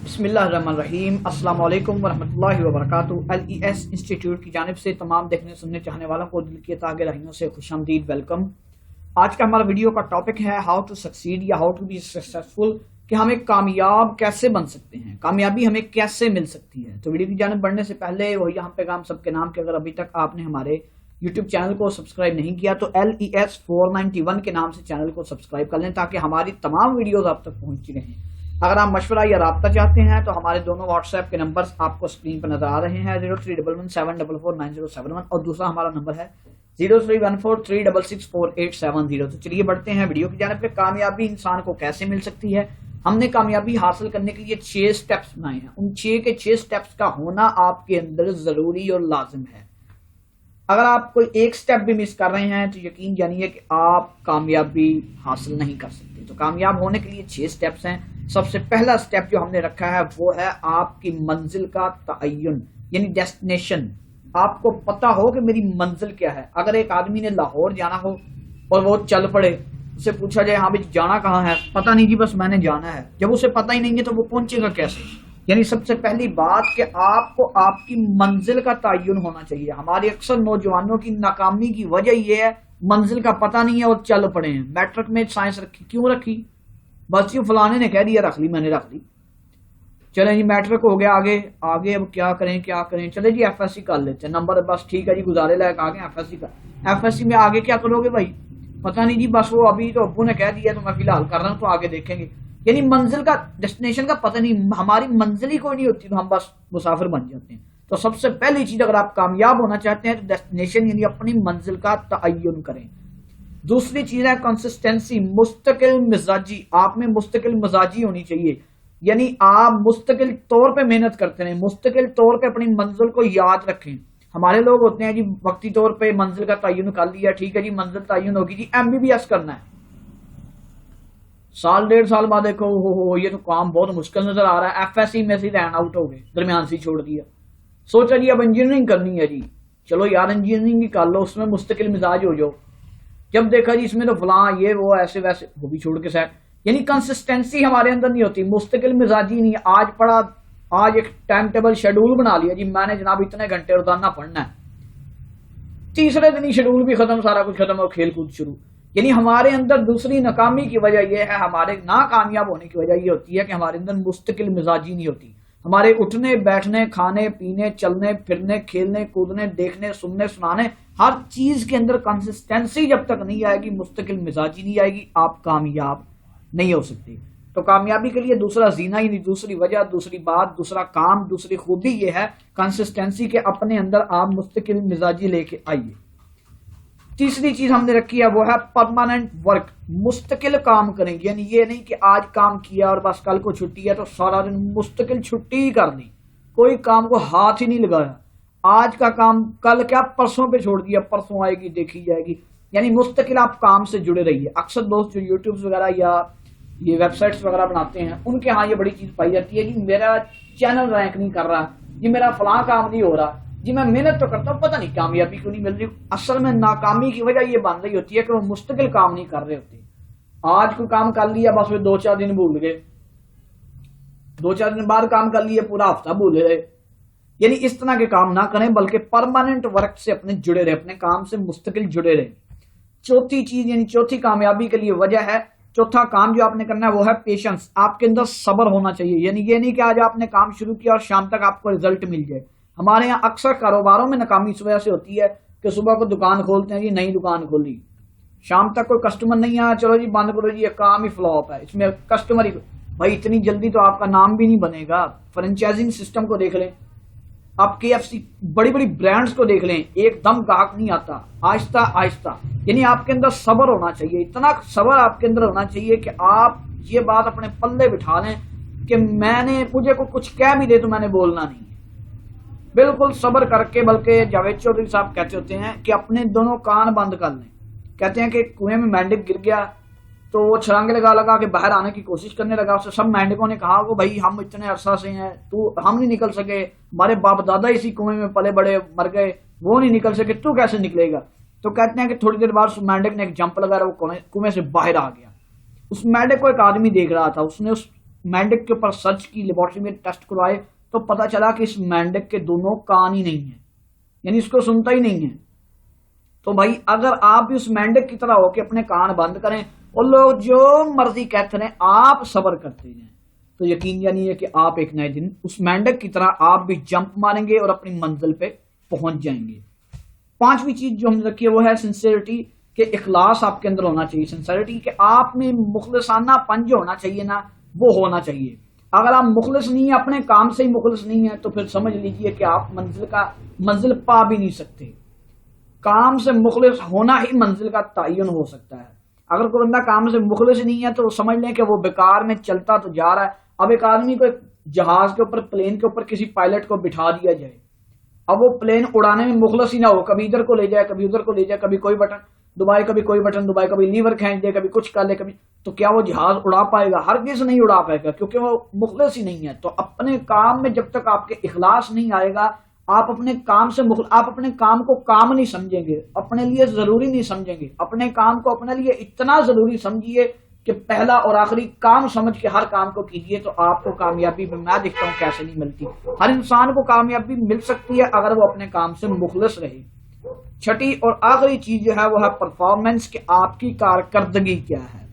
بسم اللہ الرحمن الرحیم۔ السلام علیکم ورحمۃ اللہ وبرکاتہ۔ LES انسٹیٹیوٹ کی جانب سے تمام دیکھنے سننے چاہنے والوں کو دل کی تہ گہرائیوں سے خوش آمدید، ویلکم۔ آج کا ہمارا ویڈیو کا ٹاپک ہے ہاؤ ٹو سکسیڈ یا ہاؤ ٹو بی سکسیسفل، کہ ہمیں کامیاب کیسے بن سکتے ہیں، کامیابی ہمیں کیسے مل سکتی ہے۔ تو ویڈیو کی جانب بڑھنے سے پہلے وہی یہاں پیغام سب کے نام کہ اگر ابھی تک آپ نے ہمارے یوٹیوب چینل کو سبسکرائب نہیں کیا تو LES 491 کے نام سے چینل کو سبسکرائب کر لیں تاکہ ہماری تمام ویڈیوز آپ تک پہنچتی رہیں۔ اگر آپ مشورہ یا رابطہ چاہتے ہیں تو ہمارے دونوں واٹس ایپ کے نمبرز آپ کو اسکرین پر نظر آ رہے ہیں، 031174497071 اور دوسرا ہمارا نمبر ہے 0314366480۔ تو چلیے بڑھتے ہیں ویڈیو کی جانب پہ۔ کامیابی انسان کو کیسے مل سکتی ہے؟ ہم نے کامیابی حاصل کرنے کے لیے 6 سٹیپس بنائے ہیں، ان 6 کے 6 سٹیپس کا ہونا آپ کے اندر ضروری اور لازم ہے۔ اگر آپ کوئی ایک سٹیپ بھی مس کر رہے ہیں تو یقین جانیے کہ آپ کامیابی حاصل نہیں کر سکتے۔ تو کامیاب ہونے کے لیے 6 سٹیپس ہیں۔ سب سے پہلا سٹیپ جو ہم نے رکھا ہے وہ ہے آپ کی منزل کا تعین، یعنی ڈیسٹینیشن۔ آپ کو پتا ہو کہ میری منزل کیا ہے۔ اگر ایک آدمی نے لاہور جانا ہو اور وہ چل پڑے، اسے پوچھا جائے ہاں بھی جانا کہاں ہے، پتہ نہیں جی بس میں نے جانا ہے، جب اسے پتہ ہی نہیں ہے تو وہ پہنچے گا کیسے؟ یعنی سب سے پہلی بات کہ آپ کو آپ کی منزل کا تعین ہونا چاہیے۔ ہمارے اکثر نوجوانوں کی ناکامی کی وجہ یہ ہے منزل کا پتہ نہیں ہے اور چل پڑے ہیں۔ میٹرک میں سائنس رکھی، کیوں رکھی؟ بس یہ فلانے نے کہہ دیا رکھ لی، میں نے رکھ لی۔ چلیں جی میٹرک ہو گیا، آگے اب کیا کریں؟ چلے جی FSC کر لیتے ہیں، نمبر بس ٹھیک ہے جی گزارے لائق آگے FSC میں آگے کیا کرو گے بھائی؟ پتہ نہیں جی، بس وہ ابھی تو ابو نے کہہ دیا تو میں فی الحال کر رہا ہوں تو آگے دیکھیں گے۔ یعنی منزل کا، ڈیسٹینیشن کا پتہ نہیں، ہماری منزل ہی کوئی نہیں ہوتی تو ہم بس مسافر بن جاتے ہیں۔ تو سب سے پہلی چیز اگر آپ کامیاب ہونا چاہتے ہیں تو ڈیسٹینیشن یعنی اپنی منزل کا تعین کریں۔ دوسری چیز ہے کنسسٹنسی، مستقل مزاجی۔ آپ میں مستقل مزاجی ہونی چاہیے، یعنی آپ مستقل طور پہ محنت کرتے رہیں، مستقل طور پہ اپنی منزل کو یاد رکھیں۔ ہمارے لوگ ہوتے ہیں جی وقتی طور پہ منزل کا تعین کر لیا، ٹھیک ہے جی منزل تعین ہوگی جی MBBS کرنا ہے، سال 1.5 سال بعد دیکھو یہ تو کام بہت مشکل نظر آ رہا ہے، FSC میں سے رین آؤٹ ہو گئے، درمیان سے چھوڑ دیا، سوچا جی اب انجینئرنگ کرنی ہے جی، چلو یار انجینئرنگ ہی کر لو، اس میں مستقل مزاج ہو جاؤ، جب دیکھا جی اس میں تو فلاں یہ وہ ایسے ویسے، وہ بھی چھوڑ کے سیٹ۔ یعنی کنسسٹنسی ہمارے اندر نہیں ہوتی، مستقل مزاجی نہیں۔ آج پڑھا، آج ایک ٹائم ٹیبل شیڈول بنا لیا جی میں نے جناب اتنے گھنٹے روزانہ پڑھنا ہے، تیسرے دن ہی شیڈول بھی ختم، سارا کچھ ختم اور کھیل کود شروع۔ یعنی ہمارے اندر دوسری ناکامی کی وجہ یہ ہے، ہمارے ناکامیاب ہونے کی وجہ یہ ہوتی ہے کہ ہمارے اندر مستقل مزاجی نہیں ہوتی۔ ہمارے اٹھنے بیٹھنے، کھانے پینے، چلنے پھرنے، کھیلنے کودنے، دیکھنے سننے سنانے، ہر چیز کے اندر کنسسٹنسی جب تک نہیں آئے گی، مستقل مزاجی نہیں آئے گی، آپ کامیاب نہیں ہو سکتے۔ تو کامیابی کے لیے دوسرا زینہ، یعنی دوسری وجہ، دوسری بات، دوسرا کام، دوسری خوبی یہ ہے کنسسٹنسی کے اپنے اندر آپ مستقل مزاجی لے کے آئیے۔ تیسری چیز ہم نے رکھی ہے وہ ہے پرماننٹ ورک، مستقل کام کریں گے، یعنی یہ نہیں کہ آج کام کیا اور بس کل کو چھٹی ہے تو سارا دن مستقل چھٹی ہی کر دی، کوئی کام کو ہاتھ ہی نہیں لگایا، آج کا کام کل کیا پرسوں پہ چھوڑ دیا، پرسوں آئے گی دیکھی جائے گی۔ یعنی مستقل آپ کام سے جڑے رہیے۔ اکثر دوست جو یوٹیوب وغیرہ یا یہ ویب سائٹس وغیرہ بناتے ہیں ان کے ہاں یہ بڑی چیز پائی جاتی ہے جی میرا چینل رینک نہیں کر رہا جی، میرا فلاں کام نہیں ہو رہا جی، میں محنت تو کرتا ہوں پتہ نہیں کامیابی کیوں نہیں مل رہی۔ اصل میں ناکامی کی وجہ یہ بن رہی ہوتی ہے کہ وہ مستقل کام نہیں کر رہے ہوتے۔ آج کوئی کام کر لیا بس وہ 2-4 دن بھول گئے، 2-4 دن بعد کام کر لیا پورا ہفتہ بھول گئے۔ یعنی اس طرح کے کام نہ کریں بلکہ پرماننٹ ورک سے اپنے جڑے رہے، اپنے کام سے مستقل جڑے رہے۔ چوتھی چیز یعنی چوتھی کامیابی کے لیے وجہ ہے، چوتھا کام جو آپ نے کرنا ہے وہ ہے پیشنس۔ آپ کے اندر صبر ہونا چاہیے، یعنی یہ نہیں کہ آج آپ نے کام شروع کیا اور شام تک آپ کو رزلٹ مل جائے۔ ہمارے یہاں اکثر کاروباروں میں ناکامی اس وجہ سے ہوتی ہے کہ صبح کو دکان کھولتے ہیں جی، نئی دکان کھولی، شام تک کوئی کسٹمر نہیں آیا، چلو جی بند کرو جی، یہ کام ہی فلاپ ہے، اس میں کسٹمر ہی، بھائی اتنی جلدی تو آپ کا نام بھی نہیں بنے گا۔ فرنچائزنگ سسٹم کو دیکھ لیں، آپ KFC بڑی بڑی برانڈز کو دیکھ لیں، ایک دم گاہک نہیں آتا، آہستہ آہستہ۔ یعنی آپ کے اندر صبر ہونا چاہیے، اتنا صبر آپ کے اندر ہونا چاہیے کہ آپ یہ بات اپنے پلے بٹھا لیں کہ مجھے کوئی کچھ کہہ بھی دے تو میں نے بولنا نہیں، بالکل صبر کر کے۔ بلکہ جاوید چودھری صاحب کہتے ہوتے ہیں کہ اپنے دونوں کان بند کر لیں۔ کہتے ہیں کہ کنویں میں مینڈک گر گیا تو وہ چھلانگے لگا کے باہر آنے کی کوشش کرنے لگا، اسے سب مینڈکوں نے کہا کہ بھائی ہم اتنے عرصہ سے ہیں، ہم نہیں نکل سکے، ہمارے باپ دادا اسی کنویں میں پلے بڑے مر گئے، وہ نہیں نکل سکے، تو کیسے نکلے گا؟ تو کہتے ہیں کہ تھوڑی دیر بعد اس مینڈک نے ایک جمپ لگایا، وہ کنویں سے باہر آ گیا۔ اس مینڈک کو ایک آدمی دیکھ رہا تھا، اس نے اس مینڈک کے اوپر سرچ کی، لیبورٹری میں ٹیسٹ کروائے تو پتا چلا کہ اس مینڈک کے دونوں کان ہی نہیں ہیں، یعنی اس کو سنتا ہی نہیں ہے۔ تو بھائی اگر آپ بھی اس مینڈک کی طرح ہو کے اپنے کان بند کریں اور لوگ جو مرضی کہتے رہیں، آپ صبر کرتے جائیں، تو یقین یعنی ہے کہ آپ ایک نئے دن اس مینڈک کی طرح آپ بھی جمپ ماریں گے اور اپنی منزل پہ پہنچ جائیں گے۔ پانچویں چیز جو ہم نے رکھی ہے وہ ہے سنسیئرٹی، کہ اخلاص آپ کے اندر ہونا چاہیے، سنسیئرٹی کہ آپ میں مخلصانہ پن جو ہونا چاہیے نا وہ ہونا چاہیے۔ اگر آپ مخلص نہیں ہیں، اپنے کام سے ہی مخلص نہیں ہیں، تو پھر سمجھ لیجئے کہ آپ منزل پا بھی نہیں سکتے۔ کام سے مخلص ہونا ہی منزل کا تعین ہو سکتا ہے۔ اگر کوئی بندہ کام سے مخلص نہیں ہے تو وہ سمجھ لیں کہ وہ بیکار میں چلتا تو جا رہا ہے۔ اب ایک آدمی کو ایک جہاز کے اوپر، پلین کے اوپر کسی پائلٹ کو بٹھا دیا جائے، اب وہ پلین اڑانے میں مخلص ہی نہ ہو، کبھی ادھر کو لے جائے کبھی ادھر کو لے جائے، کبھی کوئی بٹن دبائے کبھی کوئی بٹن دبائے، کبھی لیور کھینچ دے کبھی کچھ کر لے کبھی، تو کیا وہ جہاز اڑا پائے گا؟ ہرگز نہیں اڑا پائے گا، کیونکہ وہ مخلص ہی نہیں ہے۔ تو اپنے کام میں جب تک آپ کے اخلاص نہیں آئے گا، آپ اپنے کام سے آپ اپنے کام کو کام نہیں سمجھیں گے، اپنے لیے ضروری نہیں سمجھیں گے، اپنے کام کو اپنے لیے اتنا ضروری سمجھیے کہ پہلا اور آخری کام سمجھ کے ہر کام کو کیجیے، تو آپ کو کامیابی میں دیکھتا ہوں کیسے نہیں ملتی۔ ہر انسان کو کامیابی مل سکتی ہے اگر وہ اپنے کام سے مخلص رہے۔ چھٹی اور آخری چیز جو ہے وہ ہے پرفارمنس، کہ آپ کی کارکردگی کیا ہے۔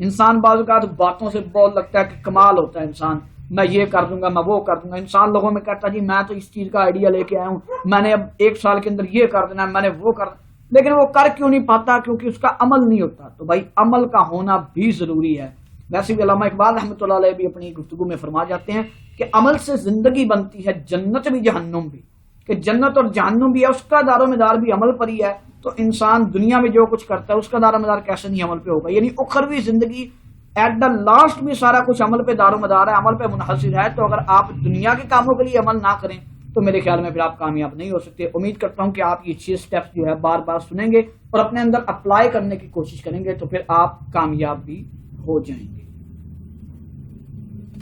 انسان بعض اوقات باتوں سے بہت لگتا ہے کہ کمال ہوتا ہے انسان، میں یہ کر دوں گا، میں وہ کر دوں گا۔ انسان لوگوں میں کہتا ہے جی میں تو اس چیز کا آئیڈیا لے کے آیا ہوں، میں نے اب 1 سال کے اندر یہ کر دینا ہے، میں نے وہ کر، لیکن وہ کر کیوں نہیں پاتا؟ کیونکہ اس کا عمل نہیں ہوتا۔ تو بھائی عمل کا ہونا بھی ضروری ہے۔ ویسے بھی علامہ اقبال رحمۃ اللہ علیہ بھی اپنی گفتگو میں فرما جاتے ہیں کہ عمل سے زندگی بنتی ہے، جنت بھی جہنم بھی، کہ جنت اور جہنم بھی ہے، اس کا دار و مدار بھی عمل پر ہی ہے۔ تو انسان دنیا میں جو کچھ کرتا ہے اس کا دار و مدار کیسے نہیں عمل پہ ہوگا؟ یعنی اخروی زندگی ایٹ دا لاسٹ بھی سارا کچھ عمل پہ دار و مدار ہے، عمل پہ منحصر ہے۔ تو اگر آپ دنیا کے کاموں کے لیے عمل نہ کریں تو میرے خیال میں پھر آپ کامیاب نہیں ہو سکتے۔ امید کرتا ہوں کہ آپ یہ 6 سٹیپس جو ہے بار بار سنیں گے اور اپنے اندر اپلائی کرنے کی کوشش کریں گے، تو پھر آپ کامیاب بھی ہو جائیں گے۔